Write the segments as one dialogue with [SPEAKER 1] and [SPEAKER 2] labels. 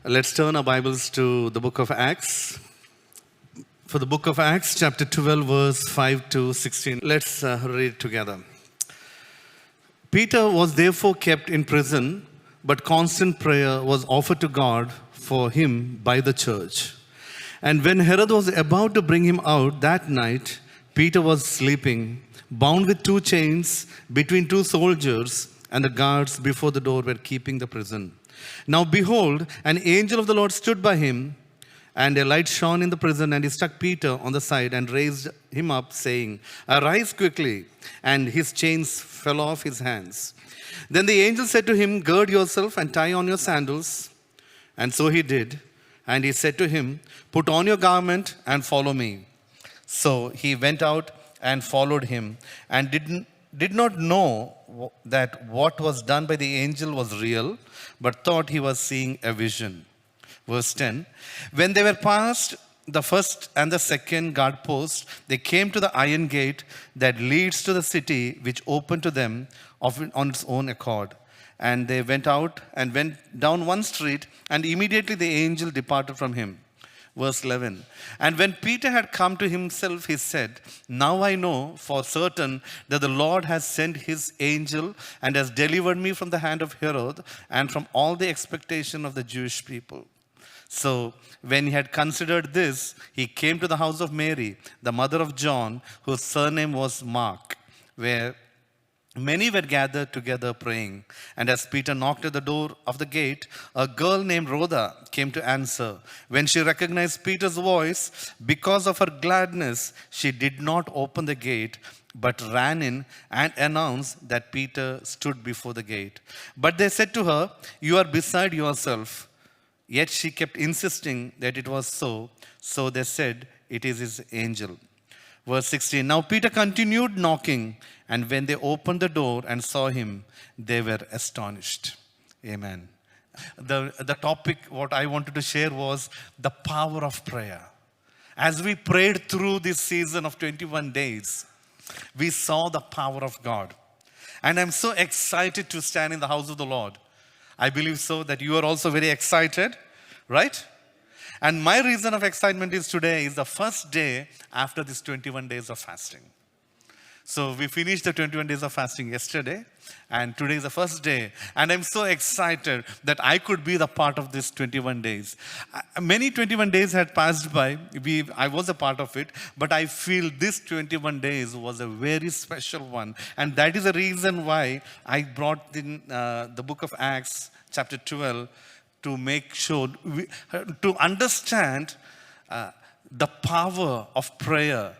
[SPEAKER 1] Let's turn our Bibles to the book of Acts. For the book of Acts, chapter 12, verse 5 to 16. Let's read together. Peter was therefore kept in prison, but constant prayer was offered to God for him by the church. And when Herod was about to bring him out that night, Peter was sleeping, bound with two chains between two soldiers, and the guards before the door were keeping the prison. Now behold, an angel of the Lord stood by him, and a light shone in the prison, and he struck Peter on the side and raised him up, saying, "Arise quickly." And his chains fell off his hands. Then the angel said to him, "Gird yourself and tie on your sandals." And so he did. And he said to him, "Put on your garment and follow me." So he went out and followed him, and did not know that what was done by the angel was real, but thought he was seeing a vision. Verse 10, when they were past the first and the second guard post, they came to the iron gate that leads to the city, which opened to them on its own accord. And they went out and went down one street, and immediately the angel departed from him. Verse 11, and when Peter had come to himself, he said, "Now I know for certain that the Lord has sent his angel and has delivered me from the hand of Herod and from all the expectation of the Jewish people." So when he had considered this, he came to the house of Mary, the mother of John, whose surname was Mark, where many were gathered together praying. And as Peter knocked at the door of the gate, a girl named Rhoda came to answer. When she recognized Peter's voice, because of her gladness, she did not open the gate, but ran in and announced that Peter stood before the gate. But they said to her, "You are beside yourself." Yet she kept insisting that it was so. So they said, "It is his angel." Verse 16, now Peter continued knocking, and when they opened the door and saw him, they were astonished. Amen. The topic, what I wanted to share was the power of prayer. As we prayed through this season of 21 days, we saw the power of God. And I'm so excited to stand in the house of the Lord. I believe so that you are also very excited, right? And my reason of excitement is today is the first day after this 21 days of fasting. So we finished the 21 days of fasting yesterday, and today is the first day. And I'm so excited that I could be the part of this 21 days. Many 21 days had passed by. I was a part of it, but I feel this 21 days was a very special one. And that is the reason why I brought in the book of Acts, chapter 12, to make sure, to understand the power of prayer.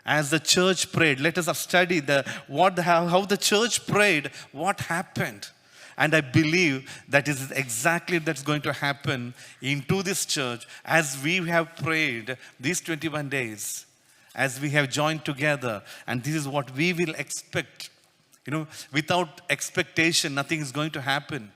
[SPEAKER 1] As the church prayed, let us study how the church prayed, what happened. And I believe that is exactly that's going to happen into this church as we have prayed these 21 days, as we have joined together. And this is what we will expect. Without expectation, nothing is going to happen.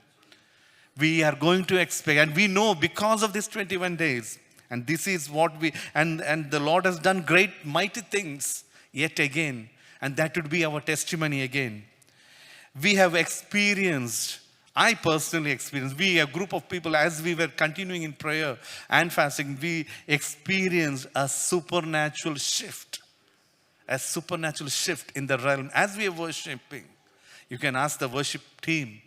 [SPEAKER 1] We are going to expect, and we know because of this 21 days, and this is what and the Lord has done great, mighty things yet again, and that would be our testimony again. We have experienced, I personally experienced, we, a group of people, as we were continuing in prayer and fasting, we experienced a supernatural shift in the realm as we are worshiping. You can ask the worship team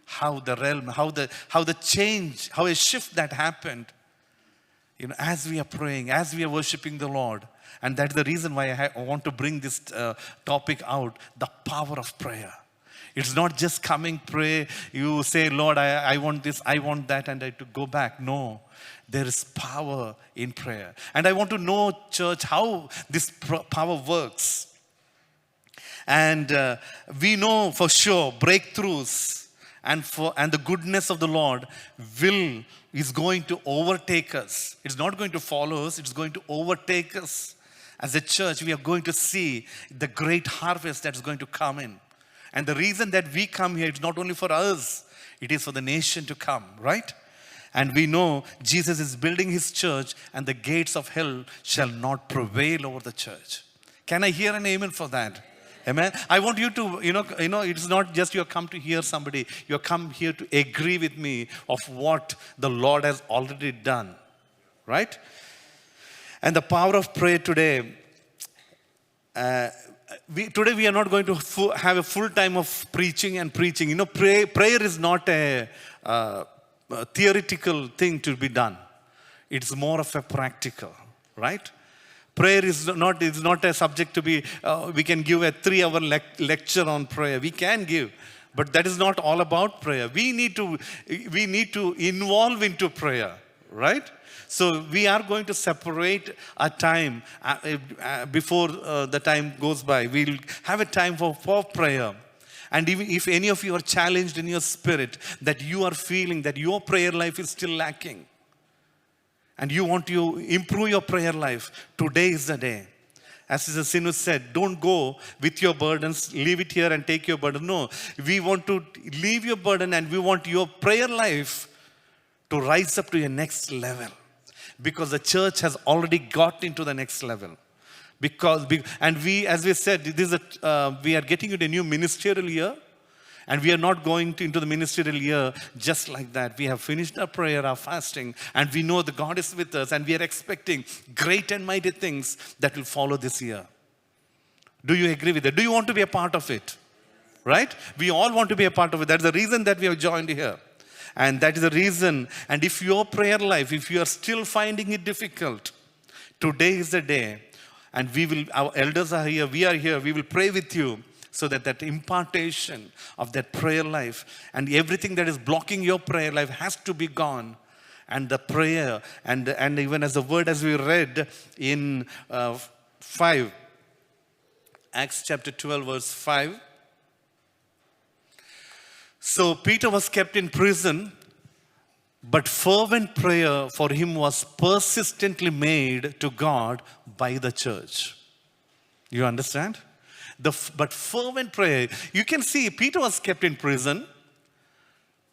[SPEAKER 1] how the realm, how the change, how a shift that happened, as we are praying, as we are worshiping the Lord. And that's the reason why I want to bring this topic out, the power of prayer. It's not just coming, pray, you say, "Lord, I want this, I want that," and I to go back. No, there is power in prayer. And I want to know, church, how this power works. And we know for sure breakthroughs and the goodness of the Lord is going to overtake us. It's not going to follow us, it's going to overtake us. As a church, we are going to see the great harvest that's going to come in. And the reason that we come here, it's not only for us, it is for the nation to come, right? And we know Jesus is building his church, and the gates of hell shall not prevail over the church. Can I hear an amen for that? Amen. I want you to, it's not just you have come to hear somebody. You have come here to agree with me of what the Lord has already done. Right? And the power of prayer today, today we are not going to have a full time of preaching and preaching. Prayer is not a theoretical thing to be done. It's more of a practical, right? Prayer is not a subject to be, we can give a 3-hour lecture on prayer. We can give, but that is not all about prayer. We need to involve into prayer, right? So we are going to separate a time before the time goes by. We'll have a time for prayer. And even if any of you are challenged in your spirit, that you are feeling that your prayer life is still lacking, and you want to improve your prayer life, today is the day. As Sister Sinu said, don't go with your burdens, leave it here and take your burden. No, we want to leave your burden and we want your prayer life to rise up to your next level. Because the church has already got into the next level. And we, as we said, we are getting into a new ministerial year. And we are not going into the ministerial year just like that. We have finished our prayer, our fasting, and we know that God is with us, and we are expecting great and mighty things that will follow this year. Do you agree with that? Do you want to be a part of it? Right? We all want to be a part of it. That's the reason that we have joined here. And that is the reason. And if your prayer life, if you are still finding it difficult, today is the day. And our elders are here, we are here, we will pray with you. So that impartation of that prayer life and everything that is blocking your prayer life has to be gone. And the prayer, and even as the word as we read in 5, Acts chapter 12 verse 5. So Peter was kept in prison, but fervent prayer for him was persistently made to God by the church. You understand? But fervent prayer, you can see Peter was kept in prison.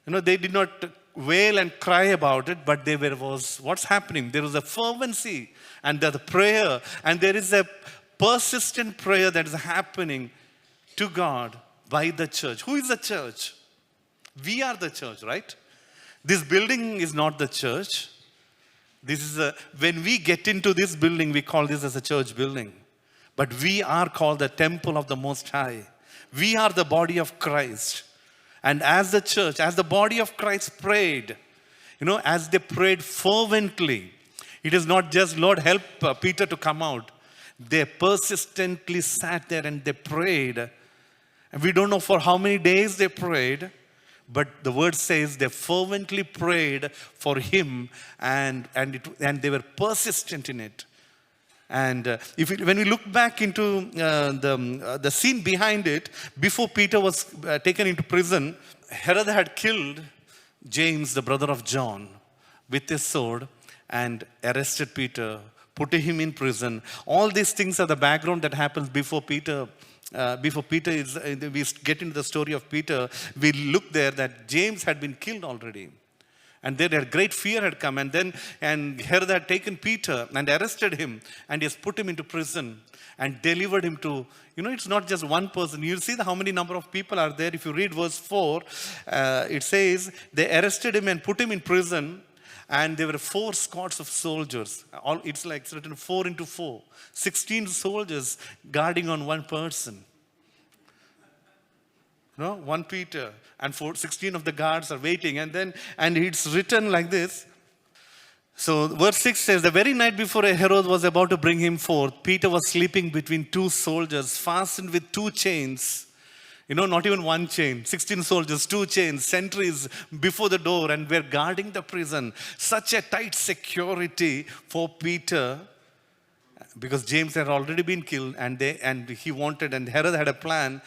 [SPEAKER 1] They did not wail and cry about it, but what's happening? There was a fervency and the prayer, and there is a persistent prayer that is happening to God by the church. Who is the church? We are the church, right? This building is not the church. When we get into this building, we call this as a church building. But we are called the temple of the Most High. We are the body of Christ. And as the church, as the body of Christ prayed, as they prayed fervently, it is not just, Lord, help Peter to come out. They persistently sat there and they prayed. And we don't know for how many days they prayed, but the word says they fervently prayed for him and they were persistent in it. And when we look back into the scene behind it, before Peter was taken into prison, Herod had killed James, the brother of John, with his sword and arrested Peter, put him in prison. All these things are the background that happens before Peter. We get into the story of Peter. We look there that James had been killed already. And then a great fear had come, and Herod had taken Peter and arrested him, and he has put him into prison and delivered him to, it's not just one person. You'll see how many number of people are there. If you read verse 4, it says, they arrested him and put him in prison, and there were 4 squads of soldiers. It's like written 4 into 4. 16 soldiers guarding on one person. 1 Peter and 16 of the guards are waiting, and it's written like this. So verse 6 says, the very night before Herod was about to bring him forth, Peter was sleeping between 2 soldiers fastened with 2 chains. Not even 1 chain, 16 soldiers, 2 chains, sentries before the door, and were guarding the prison. Such a tight security for Peter, because James had already been killed, and Herod had a plan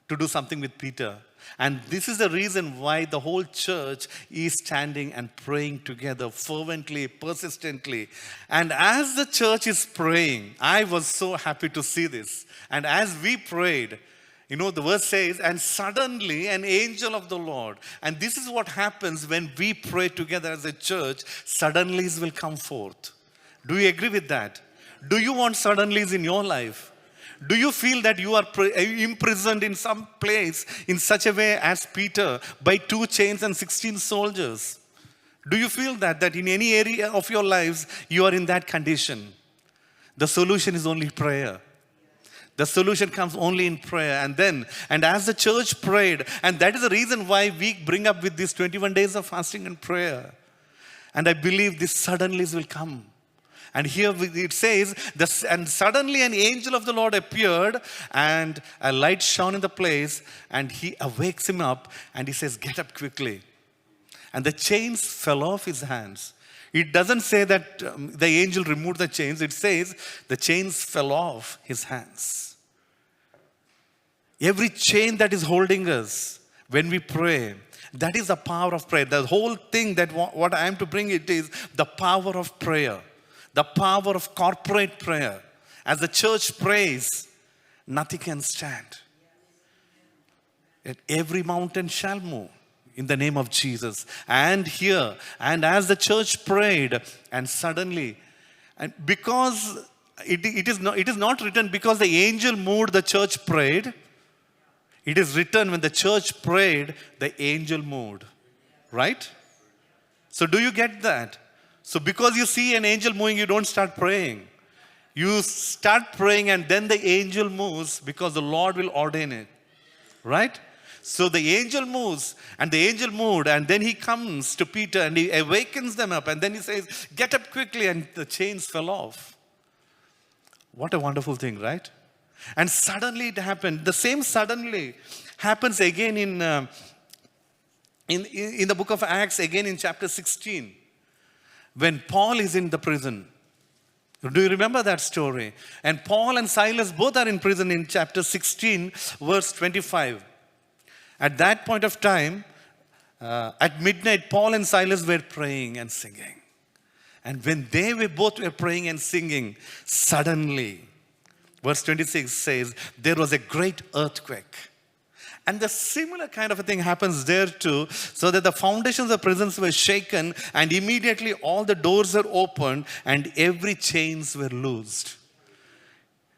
[SPEAKER 1] to do something with Peter. And this is the reason why the whole church is standing and praying together fervently, persistently. And as the church is praying, I was so happy to see this. And as we prayed, the verse says, and suddenly an angel of the Lord. And this is what happens when we pray together as a church. Suddenlies will come forth. Do you agree with that? Do you want suddenlies in your life? Do you feel that you are imprisoned in some place in such a way as Peter by 2 chains and 16 soldiers? Do you feel that in any area of your lives you are in that condition? The solution is only prayer. The solution comes only in prayer. And as the church prayed, and that is the reason why we bring up with these 21 days of fasting and prayer. And I believe these suddenlies will come. And here it says, and suddenly an angel of the Lord appeared, and a light shone in the place, and he awakes him up, and he says, get up quickly. And the chains fell off his hands. It doesn't say that the angel removed the chains. It says the chains fell off his hands. Every chain that is holding us when we pray, that is the power of prayer. The whole thing that what I am to bring it is the power of prayer. The power of corporate prayer. As the church prays, nothing can stand. And every mountain shall move in the name of Jesus. And here, and as the church prayed, and suddenly, and because it is not written because the angel moved, the church prayed. It is written when the church prayed, the angel moved. Right? So do you get that? So because you see an angel moving, you don't start praying. You start praying and then the angel moves because the Lord will ordain it. Right? So the angel moves and the angel moved, and then he comes to Peter and he awakens them up, and then he says, get up quickly, and the chains fell off. What a wonderful thing, right? And suddenly it happened. The same suddenly happens again in the book of Acts, again in chapter 16. When Paul is in the prison. Do you remember that story? And Paul and Silas both are in prison in chapter 16, verse 25. At that point of time, at midnight, Paul and Silas were praying and singing. And when they were both were praying and singing, suddenly, verse 26 says, there was a great earthquake. And the similar kind of a thing happens there too, so that the foundations of prisons were shaken, and immediately all the doors were opened and every chains were loosed.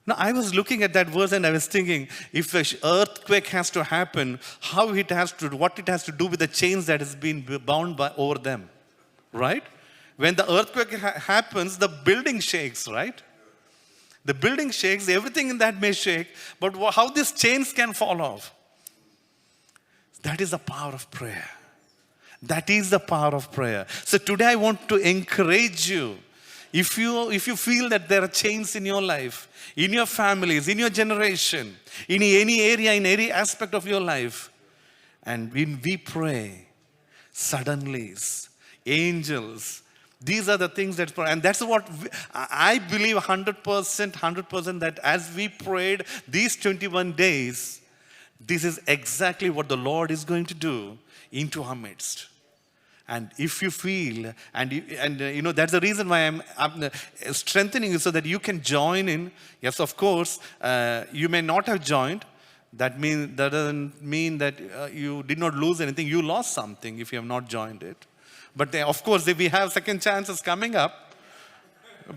[SPEAKER 1] Now I was looking at that verse and I was thinking, if an earthquake has to happen, what it has to do with the chains that has been bound over them, right? When the earthquake happens, the building shakes, right? The building shakes, everything in that may shake, but how these chains can fall off? That is the power of prayer. That is the power of prayer. So today I want to encourage you. If you feel that there are chains in your life, in your families, in your generation, in any area, in any aspect of your life, and when we pray, suddenlies, angels, these are the things that, and that's what I believe 100% that as we prayed these 21 days, this is exactly what the Lord is going to do into our midst. And if you feel, and that's the reason why I'm strengthening you so that you can join in. Yes, of course, you may not have joined. That doesn't mean that you did not lose anything. You lost something if you have not joined it. But of course, if we have second chances coming up,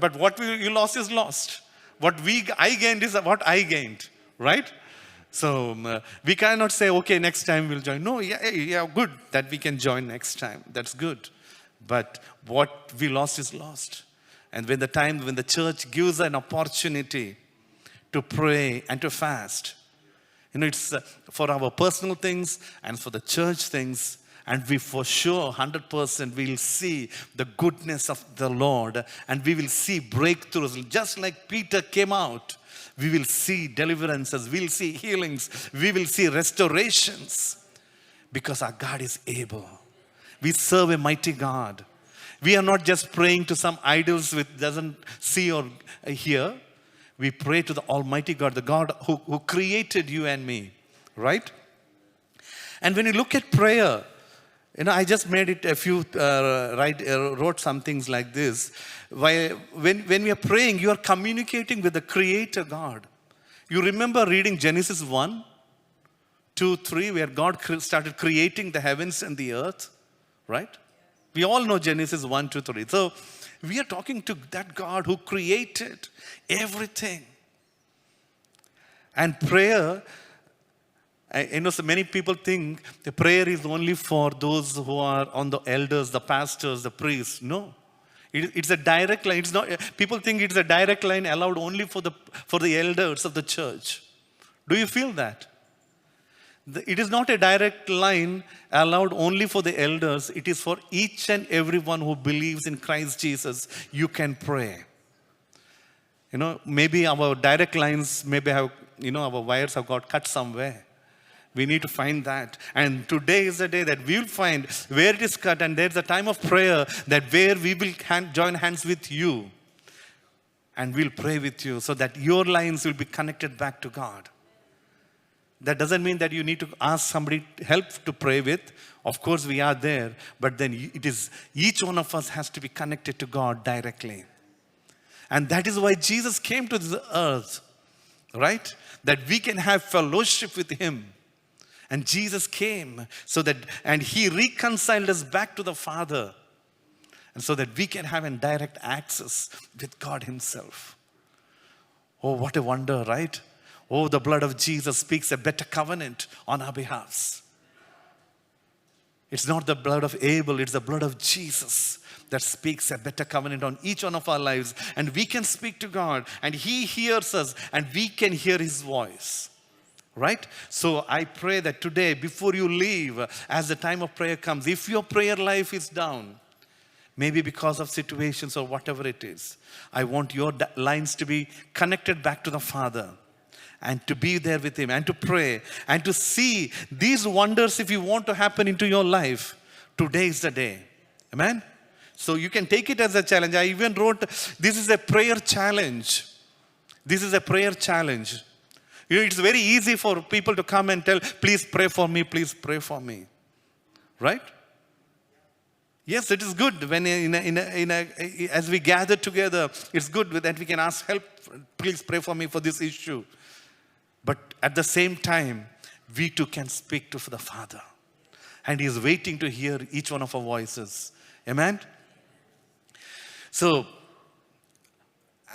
[SPEAKER 1] but what you lost is lost. What I gained is what I gained, right? So we cannot say, okay, next time we'll join. No, yeah, good that we can join next time. That's good. But what we lost is lost. And when the church gives an opportunity to pray and to fast, it's for our personal things and for the church things. And we for sure, 100%, we'll see the goodness of the Lord. And we will see breakthroughs. Just like Peter came out, we will see deliverances, we'll see healings, we will see restorations. Because our God is able. We serve a mighty God. We are not just praying to some idols which doesn't see or hear. We pray to the Almighty God, the God who created you and me. Right? And when you look at prayer, I just made it wrote some things like this. When we are praying, you are communicating with the Creator God. You remember reading Genesis 1, 2, 3, where God started creating the heavens and the earth, right? We all know Genesis 1, 2, 3. So we are talking to that God who created everything. And prayer, so many people think the prayer is only for those who are on the elders, the pastors, the priests. No. It's a direct line. It's not. People think it's a direct line allowed only for the elders of the church. Do you feel that? It is not a direct line allowed only for the elders. It is for each and everyone who believes in Christ Jesus. You can pray. Maybe our direct lines, our wires have got cut somewhere. We need to find that. And today is the day that we will find where it is cut, and there's a time of prayer that where we will join hands with you and we'll pray with you so that your lines will be connected back to God. That doesn't mean that you need to ask somebody help to pray with. Of course, we are there. But then it is each one of us has to be connected to God directly. And that is why Jesus came to this earth, right? That we can have fellowship with Him. And Jesus came and He reconciled us back to the Father. And so that we can have a direct access with God Himself. Oh, what a wonder, right? Oh, the blood of Jesus speaks a better covenant on our behalf. It's not the blood of Abel, it's the blood of Jesus that speaks a better covenant on each one of our lives. And we can speak to God, and He hears us, and we can hear His voice. Right? So I pray that today, before you leave, as the time of prayer comes, if your prayer life is down, maybe because of situations or whatever it is, I want your lines to be connected back to the Father. And to be there with Him and to pray and to see these wonders if you want to happen into your life. Today is the day. Amen? So you can take it as a challenge. I even wrote, this is a prayer challenge. This is a prayer challenge. It's very easy for people to come and tell, please pray for me, please pray for me. Right? Yes, it is good when as we gather together, it's good that we can ask help. Please pray for me for this issue. But at the same time, we too can speak to the Father. And He is waiting to hear each one of our voices. Amen? So,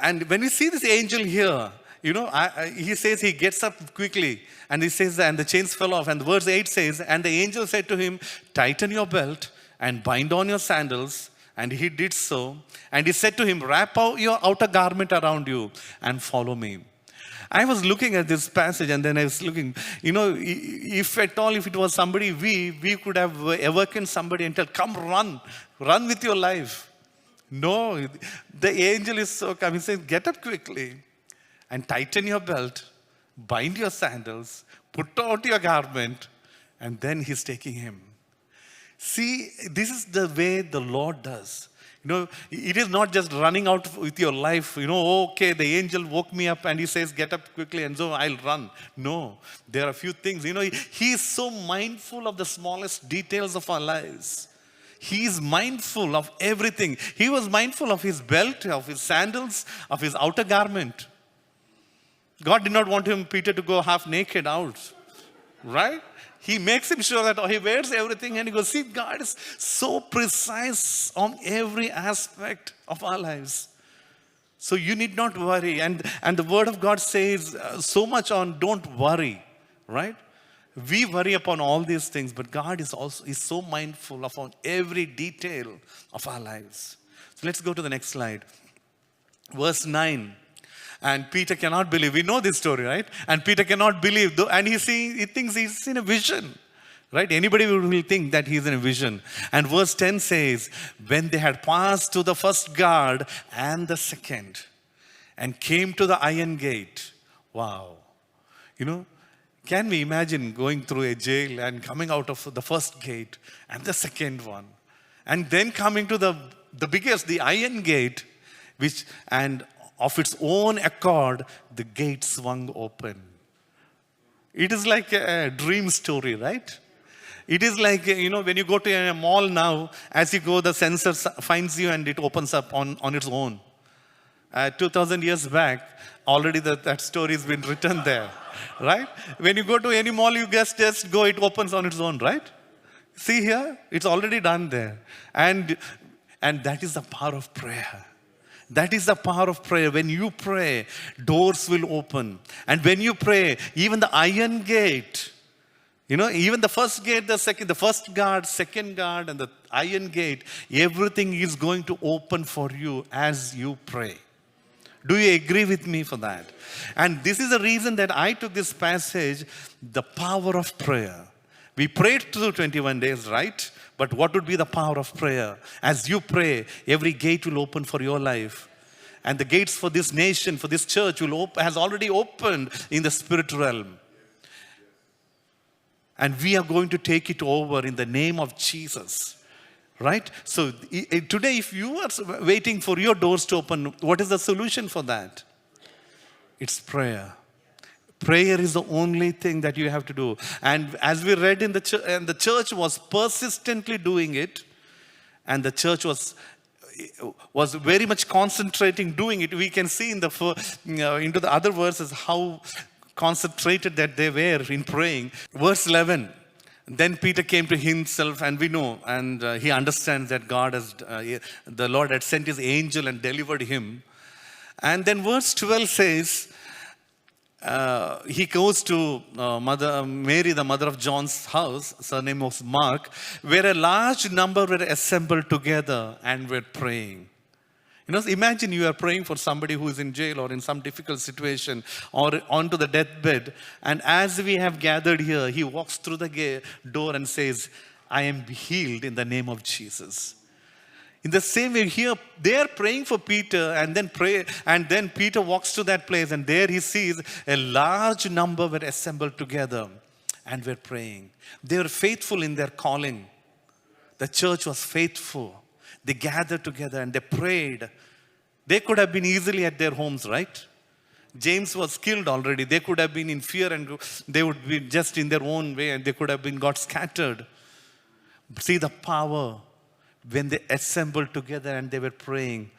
[SPEAKER 1] and when we see this angel here, he says he gets up quickly. And he says, and the chains fell off. And verse 8 says, and the angel said to him, tighten your belt and bind on your sandals. And he did so. And he said to him, wrap out your outer garment around you and follow me. I was looking at this passage, and then I was looking, if at all, if it was somebody, we could have awakened somebody and tell, come run with your life. No, the angel is so calm. He says, get up quickly and tighten your belt, bind your sandals, put out your garment, and then he's taking him. See, this is the way the Lord does. It is not just running out with your life. Okay, the angel woke me up and he says, get up quickly, and so I'll run. No, there are a few things. He is so mindful of the smallest details of our lives. He is mindful of everything. He was mindful of his belt, of his sandals, of his outer garment. God did not want Peter to go half naked out. Right? He makes him sure that he wears everything, and he goes, see, God is so precise on every aspect of our lives. So you need not worry. And the Word of God says so much on don't worry, right? We worry upon all these things, but God is so mindful of on every detail of our lives. So let's go to the next slide. Verse 9. And Peter cannot believe. We know this story, right? And Peter cannot believe. And he thinks he's in a vision. Right? Anybody will think that he's in a vision. And verse 10 says, when they had passed to the first guard and the second, and came to the iron gate. Wow. Can we imagine going through a jail and coming out of the first gate and the second one? And then coming to the biggest, the iron gate, and of its own accord, the gate swung open. It is like a dream story, right? It is like, when you go to a mall now, as you go, the sensor finds you and it opens up on its own. 2,000 years back, already that story has been written there, right? When you go to any mall, you just go, it opens on its own, right? See here, it's already done there. And that is the power of prayer. That is the power of prayer. When you pray, doors will open. And when you pray, even the iron gate, even the first gate, the first guard, second guard, and the iron gate, everything is going to open for you as you pray. Do you agree with me for that? And this is the reason that I took this passage, the power of prayer. We prayed through 21 days, right? But what would be the power of prayer? As you pray, every gate will open for your life. And the gates for this nation, for this church, has already opened in the spirit realm. And we are going to take it over in the name of Jesus. Right? So today, if you are waiting for your doors to open, what is the solution for that? It's prayer. Prayer is the only thing that you have to do. And as we read in the church, and the church was persistently doing it, and the church was very much concentrating doing it. We can see into the other verses how concentrated that they were in praying. Verse 11. Then Peter came to himself, and we know, and he understands that the Lord had sent his angel and delivered him. And then verse 12 says, he goes to Mary, the mother of John's house, surname was Mark, where a large number were assembled together and were praying. Imagine you are praying for somebody who is in jail or in some difficult situation or onto the deathbed. And as we have gathered here, he walks through the door and says, I am healed in the name of Jesus. In the same way here, they are praying for Peter and then Peter walks to that place and there he sees a large number were assembled together and were praying. They were faithful in their calling. The church was faithful. They gathered together and they prayed. They could have been easily at their homes, right? James was killed already. They could have been in fear and they would be just in their own way and they could have been got scattered. See the power when they assembled together and they were praying.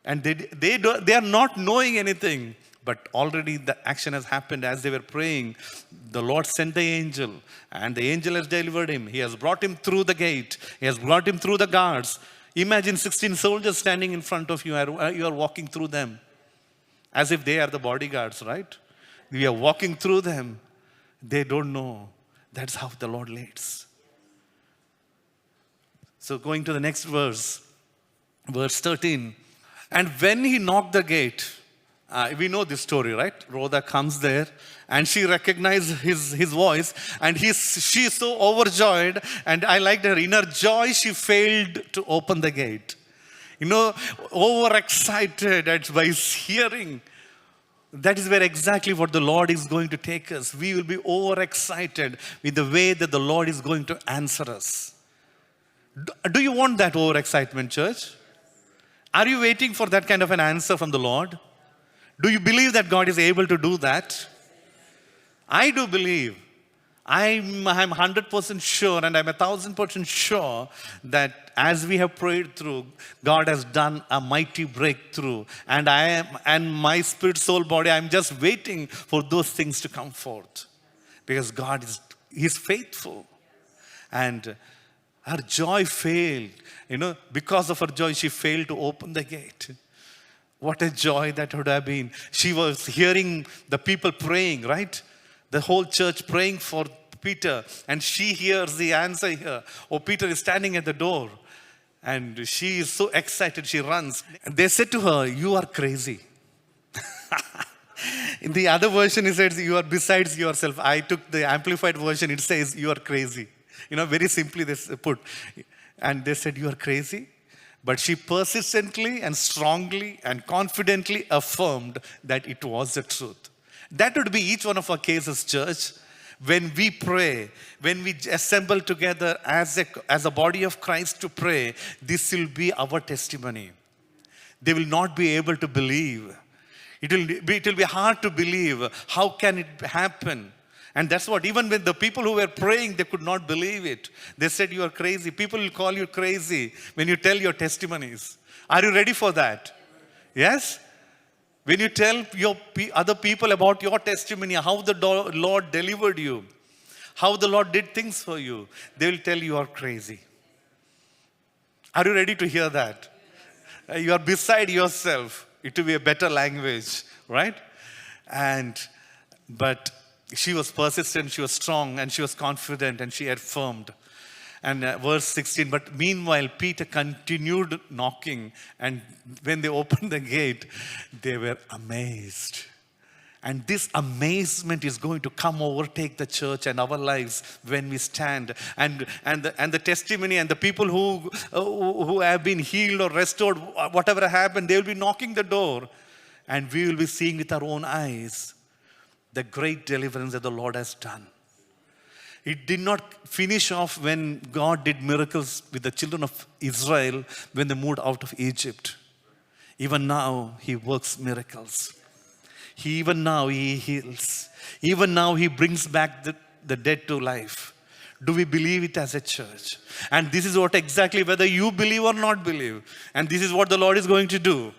[SPEAKER 1] And they are not knowing anything. But already the action has happened as they were praying. The Lord sent the angel and the angel has delivered him. He has brought him through the gate. He has brought him through the guards. Imagine 16 soldiers standing in front of you. You are walking through them as if they are the bodyguards, right? We are walking through them. They don't know. That's how the Lord leads. So going to the next verse 13. And when he knocked the gate, we know this story, right? Rhoda comes there and she recognized his voice and she's so overjoyed, and I liked her. In her joy, she failed to open the gate. Overexcited by hearing. That is where exactly what the Lord is going to take us. We will be overexcited with the way that the Lord is going to answer us. Do you want that overexcitement, church? Are you waiting for that kind of an answer from the Lord? Do you believe that God is able to do that? I do believe. I'm 100% sure and I'm 1,000% sure that as we have prayed through, God has done a mighty breakthrough. And my spirit, soul, body, I'm just waiting for those things to come forth. Because God He's faithful. And her joy failed. Because of her joy, she failed to open the gate. What a joy that would have been. She was hearing the people praying, right? The whole church praying for Peter. And she hears the answer here. Oh, Peter is standing at the door. And she is so excited, she runs. And they said to her, you are crazy. In the other version, it says, you are besides yourself. I took the amplified version, it says, you are crazy. Very simply they put. And they said, you are crazy. But she persistently and strongly and confidently affirmed that it was the truth. That would be each one of our cases, church. When we pray, when we assemble together as a body of Christ to pray, this will be our testimony. They will not be able to believe. It will be hard to believe. How can it happen? And that's what, even when the people who were praying, they could not believe it. They said, you are crazy. People will call you crazy when you tell your testimonies. Are you ready for that? Yes? When you tell other people about your testimony, how the Lord delivered you, how the Lord did things for you, they will tell you are crazy. Are you ready to hear that?
[SPEAKER 2] You are beside yourself. It will be a better language, right? But she was persistent, she was strong, and she was confident, and she affirmed. And verse 16, but meanwhile, Peter continued knocking, and when they opened the gate, they were amazed. And this amazement is going to come overtake the church and our lives when we stand. And the testimony and the people who have been healed or restored, whatever happened, they will be knocking the door. And we will be seeing with our own eyes the great deliverance that the Lord has done. It did not finish off when God did miracles with the children of Israel when they moved out of Egypt. Even now, He works miracles. Even now, He heals. Even now, He brings back the dead to life. Do we believe it as a church? And this is what exactly, whether you believe or not believe. And this is what the Lord is going to do.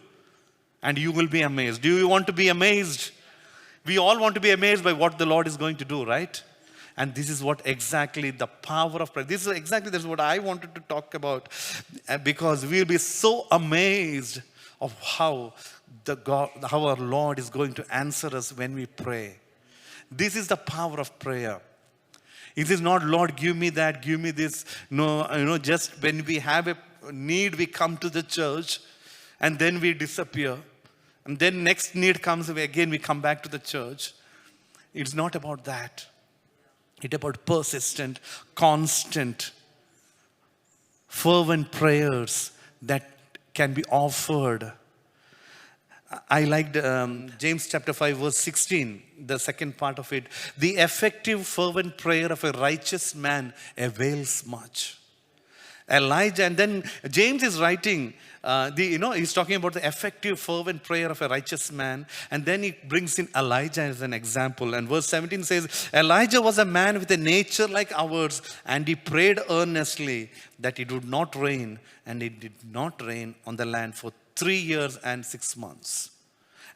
[SPEAKER 2] And you will be amazed. Do you want to be amazed? We all want to be amazed by what the Lord is going to do, right? And this is what exactly the power of prayer. This is what I wanted to talk about. Because we'll be so amazed of how our Lord is going to answer us when we pray. This is the power of prayer. It is not, Lord, give me that, give me this. No, just when we have a need, we come to the church and then we disappear. And then next need comes, again we come back to the church. It's not about that. It's about persistent, constant, fervent prayers that can be offered. I liked James chapter 5 verse 16, the second part of it. The effective fervent prayer of a righteous man avails much. Elijah, and then James is writing, he's talking about the effective fervent prayer of a righteous man. And then he brings in Elijah as an example. And verse 17 says, Elijah was a man with a nature like ours, and he prayed earnestly that it would not rain. And it did not rain on the land for 3 years and 6 months.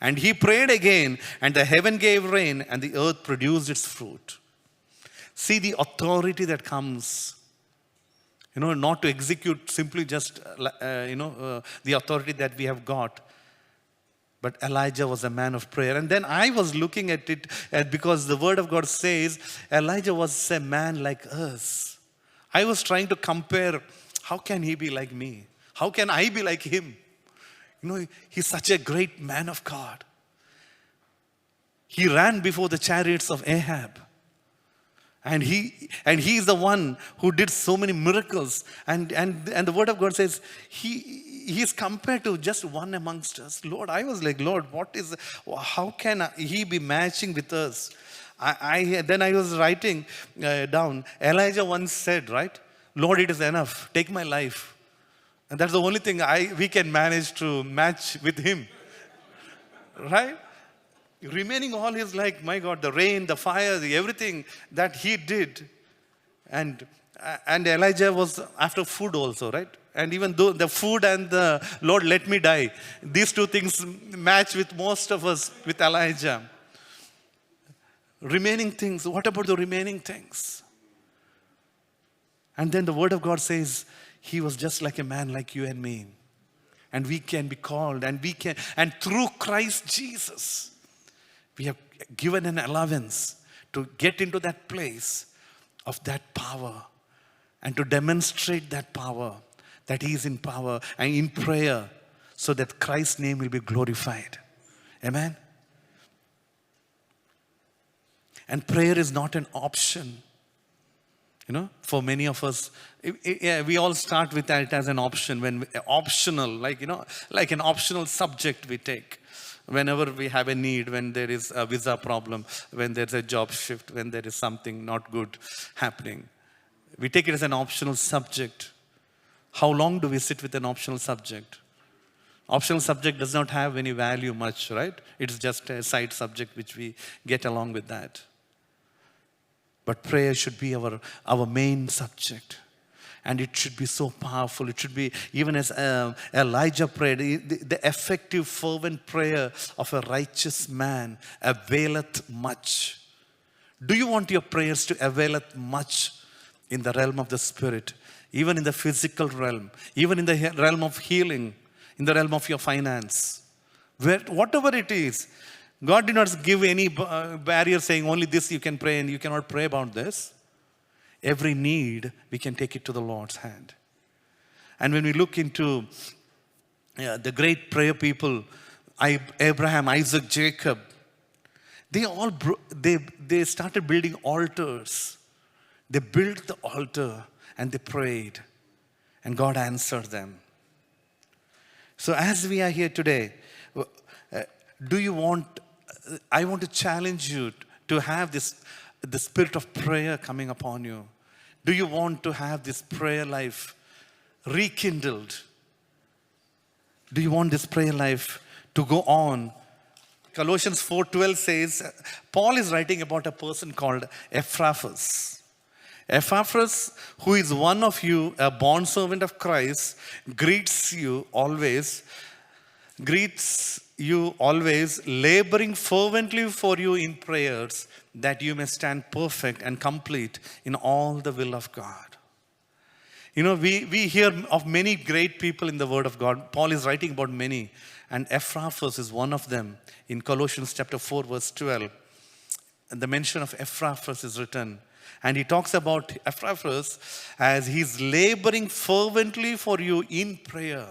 [SPEAKER 2] And he prayed again, and the heaven gave rain, and the earth produced its fruit. See the authority that comes. Not to execute simply just, the authority that we have got. But Elijah was a man of prayer. And then I was looking at it because the word of God says Elijah was a man like us. I was trying to compare, how can he be like me? How can I be like him? He's such a great man of God. He ran before the chariots of Ahab. And he is the one who did so many miracles. And the word of God says, he is compared to just one amongst us. Lord, I was like, Lord, how can he be matching with us? Then I was writing down, Elijah once said, right? Lord, it is enough. Take my life. And that's the only thing we can manage to match with him. Right? Remaining all his, like, my God, the rain, the fire, everything that he did. And Elijah was after food also, right? And even though the food and the Lord, let me die, these two things match with most of us with Elijah. Remaining things, what about the remaining things? And then the word of God says, he was just like a man like you and me. And we can be called, and through Christ Jesus, we have given an allowance to get into that place of that power and to demonstrate that power, that He is in power and in prayer, so that Christ's name will be glorified. Amen? And prayer is not an option. For many of us, we all start with that as an option, optional, like an optional subject we take. Whenever we have a need, when there is a visa problem, when there's a job shift, when there is something not good happening, we take it as an optional subject. How long do we sit with an optional subject? Optional subject does not have any value much, right? It's just a side subject which we get along with that. But prayer should be our main subject. And it should be so powerful. It should be, even as Elijah prayed, the effective fervent prayer of a righteous man availeth much. Do you want your prayers to availeth much in the realm of the spirit? Even in the physical realm, even in the realm of healing, in the realm of your finance. Whatever it is, God did not give any barrier saying only this you can pray and you cannot pray about this. Every need, we can take it to the Lord's hand. And when we look into the great prayer people, Abraham, Isaac, Jacob, they started building altars. They built the altar and they prayed, and God answered them. So as we are here today, I want to challenge you to have the spirit of prayer coming upon you. Do you want to have this prayer life rekindled? Do you want this prayer life to go on? Colossians 4:12 says, Paul is writing about a person called Epaphras. Epaphras, who is one of you, a bondservant of Christ, greets you always, laboring fervently for you in prayers, that you may stand perfect and complete in all the will of God. You know, we hear of many great people in the Word of God. Paul is writing about many, and Epaphras is one of them. In Colossians chapter 4, verse 12, and the mention of Epaphras is written. And he talks about Epaphras as he's laboring fervently for you in prayer.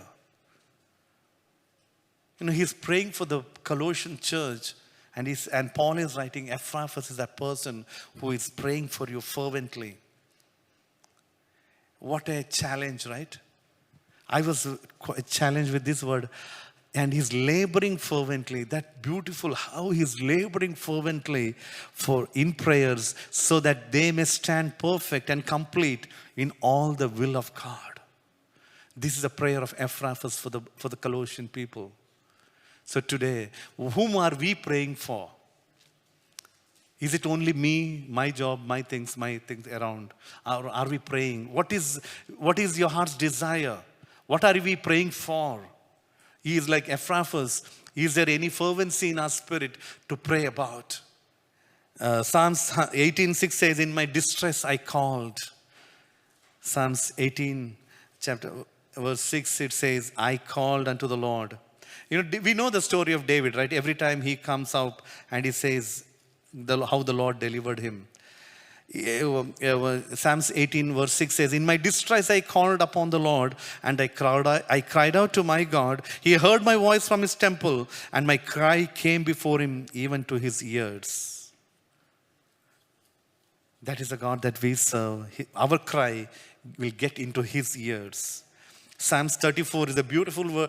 [SPEAKER 2] You know, he's praying for the Colossian church, and Paul is writing, Epaphras is that person who is praying for you fervently. What a challenge, right? I was challenged with this word. And he's laboring fervently. That beautiful, how he's laboring fervently in prayers, so that they may stand perfect and complete in all the will of God. This is a prayer of Epaphras for the Colossian people. So today, whom are we praying for? Is it only me, my job, my things around? Or are we praying? What is your heart's desire? What are we praying for? He is like Epaphras. Is there any fervency in our spirit to pray about? Psalms 18:6 says, in my distress I called. Psalms 18, chapter verse 6, it says, I called unto the Lord. You know, we know the story of David, right? Every time he comes out and he says how the Lord delivered him. Psalms 18 verse 6 says, in my distress I called upon the Lord, and I cried out to my God. He heard my voice from his temple, and my cry came before him even to his ears. That is the God that we serve. Our cry will get into his ears. Psalms 34 is a beautiful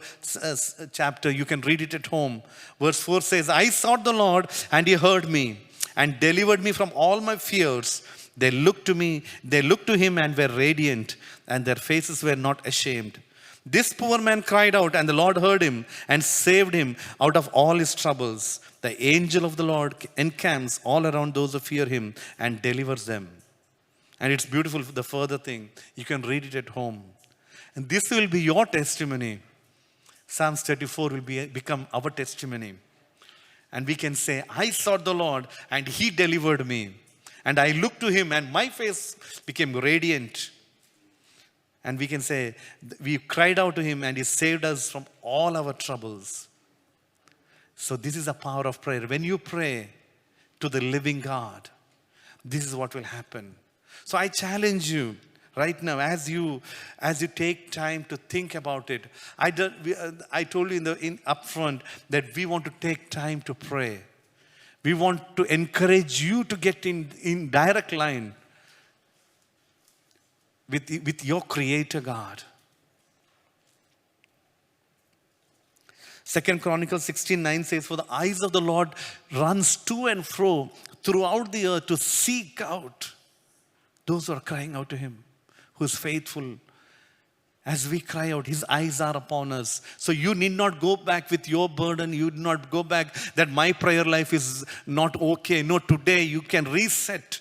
[SPEAKER 2] chapter. You can read it at home. Verse 4 says, I sought the Lord, and he heard me and delivered me from all my fears. They looked to him and were radiant, and their faces were not ashamed. This poor man cried out, and the Lord heard him and saved him out of all his troubles. The angel of the Lord encamps all around those who fear him and delivers them. And it's beautiful, the further thing. You can read it at home. And this will be your testimony. Psalms 34 will become our testimony. And we can say, I sought the Lord, and he delivered me. And I looked to him, and my face became radiant. And we can say, we cried out to him, and he saved us from all our troubles. So this is the power of prayer. When you pray to the living God, this is what will happen. So I challenge you right now, as you take time to think about it. I told you in upfront that we want to take time to pray. We want to encourage you to get in direct line with your Creator God. 2 Chronicles 16:9 says, for the eyes of the Lord runs to and fro throughout the earth to seek out those who are crying out to him, who is faithful. As we cry out, his eyes are upon us. So you need not go back with your burden. You need not go back that my prayer life is not okay. No, today you can reset.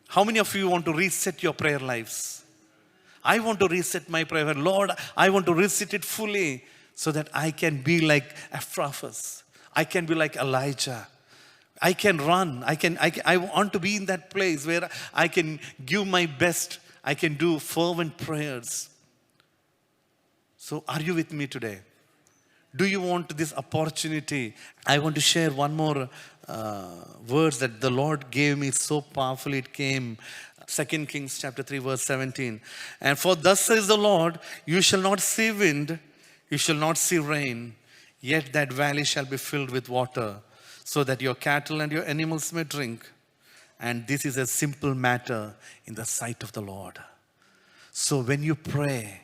[SPEAKER 2] How many of you want to reset your prayer lives? I want to reset my prayer. Lord, I want to reset it fully so that I can be like Epaphras. I can be like Elijah. I can run. I want to be in that place where I can give my best. I can do fervent prayers. So are you with me today? Do you want this opportunity? I want to share one more words that the Lord gave me so powerfully. It came 2 Kings chapter 3 verse 17. And for thus says the Lord, you shall not see wind, you shall not see rain, yet that valley shall be filled with water, so that your cattle and your animals may drink. And this is a simple matter in the sight of the Lord. So when you pray,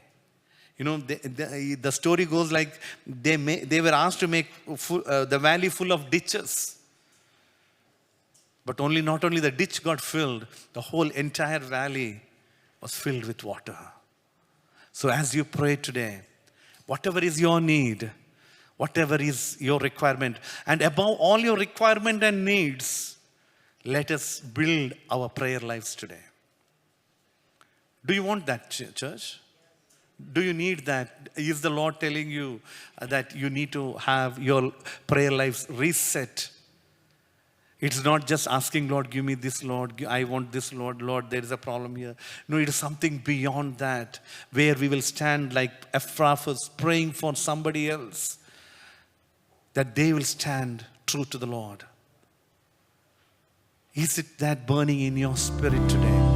[SPEAKER 2] you know, the story goes like they were asked to make the valley full of ditches. But not only the ditch got filled, the whole entire valley was filled with water. So as you pray today, whatever is your need, whatever is your requirement, and above all your requirement and needs, let us build our prayer lives today. Do you want that, church? Do you need that? Is the Lord telling you that you need to have your prayer lives reset? It's not just asking, Lord, give me this, Lord. I want this, Lord. Lord, there is a problem here. No, it is something beyond that, where we will stand like Epaphras praying for somebody else, that they will stand true to the Lord. Is it that burning in your spirit today?